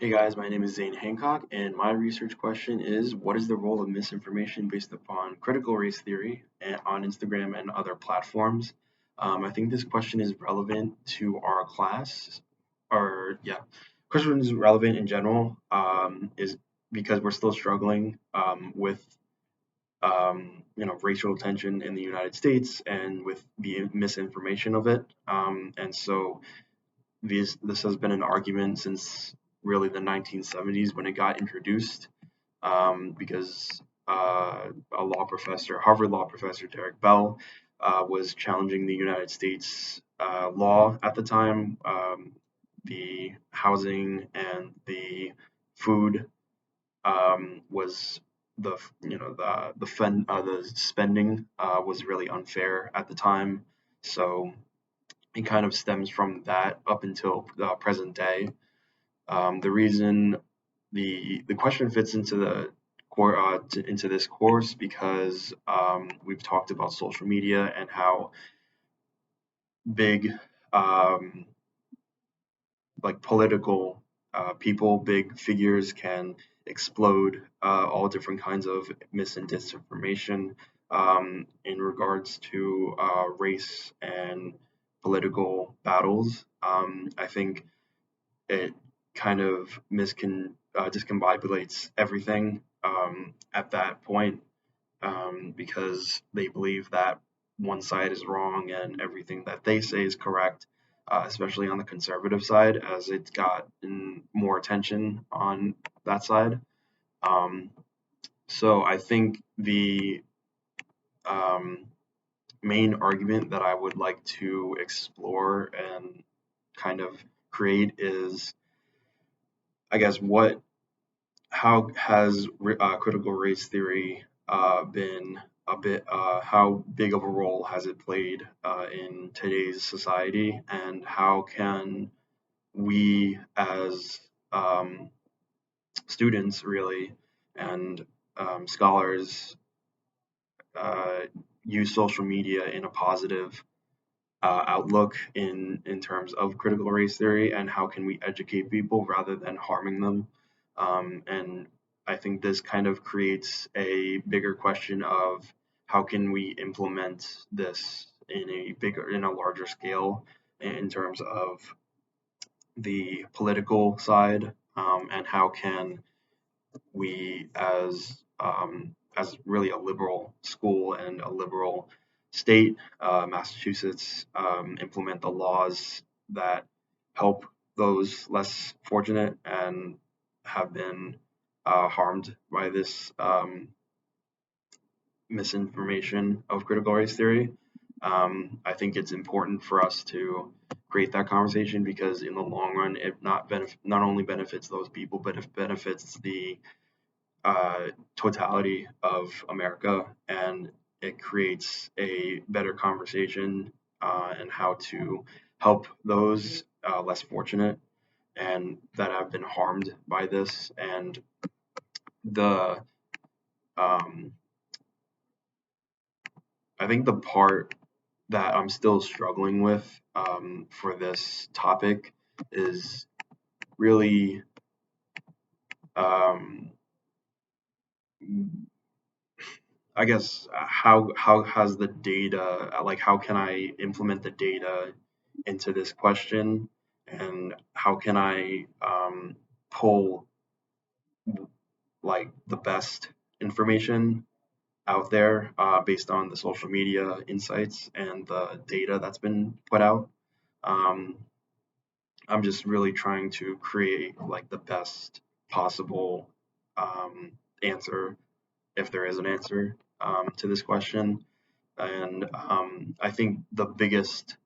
Hey guys, my name is Zane Hancock, and my research question is what is the role of misinformation based upon critical race theory on Instagram and other platforms? I think this question is relevant to our class, or yeah, question is relevant in general, is because we're still struggling with racial tension in the United States and with the misinformation of it. And so this has been an argument since really the 1970s when it got introduced, because a law professor, Harvard law professor Derek Bell, was challenging the United States law at the time, the housing and the food was the spending was really unfair at the time, so it kind of stems from that up until the present day. The reason the question fits into the into this course because we've talked about social media and how big um, like political people, big figures can explode all different kinds of mis and disinformation in regards to race and political battles. I think it kind of discombobulates everything at that point, because they believe that one side is wrong and everything that they say is correct, especially on the conservative side, as it's gotten more attention on that side. Um, so I think the um, main argument that I would like to explore and kind of create is, I guess, how has critical race theory been a bit, how big of a role has it played in today's society, and how can we as students really and scholars uh, use social media in a positive outlook in terms of critical race theory, and how can we educate people rather than harming them. And I think this kind of creates a bigger question of how can we implement this in a larger scale in terms of the political side, and how can we as really a liberal school and a liberal state, Massachusetts, implement the laws that help those less fortunate and have been harmed by this misinformation of critical race theory. I think it's important for us to create that conversation because in the long run, it not only benefits those people, but it benefits the totality of America, and it creates a better conversation and how to help those less fortunate and that have been harmed by this. And the um, I think the part that I'm still struggling with for this topic is really um, I guess how has the data, like how can I implement the data into this question, and how can I pull like the best information out there based on the social media insights and the data that's been put out. Um, I'm just really trying to create like the best possible answer, if there is an answer to this question. And I think the biggest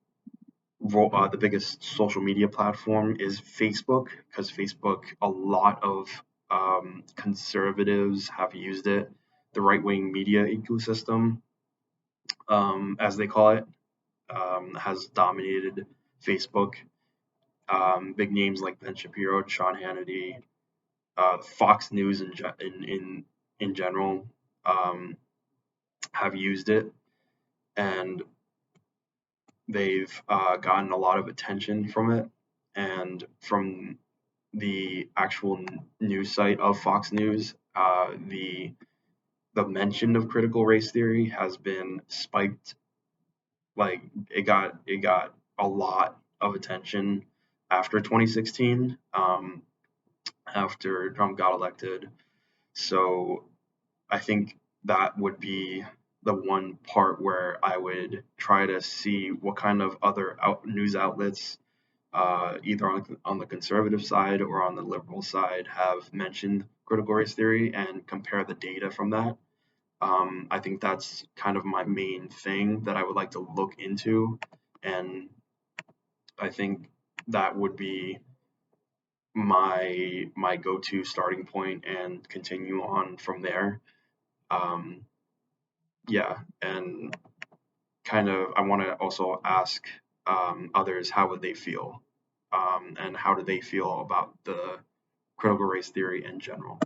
social media platform is Facebook, because Facebook, a lot of conservatives have used it. The right wing media ecosystem, as they call it, has dominated Facebook. Big names like Ben Shapiro, Sean Hannity, Fox News in general um, have used it, and they've gotten a lot of attention from it and from the actual news site of Fox News, the mention of critical race theory has been spiked. Like it got a lot of attention after 2016, after Trump got elected. So I think that would be the one part where I would try to see what kind of other news outlets, either on the conservative side or on the liberal side, have mentioned critical race theory and compare the data from that. I think that's kind of my main thing that I would like to look into, and I think that would be my go-to starting point and continue on from there. Um, yeah, and kind of I want to also ask others how would they feel, and how do they feel about the critical race theory in general.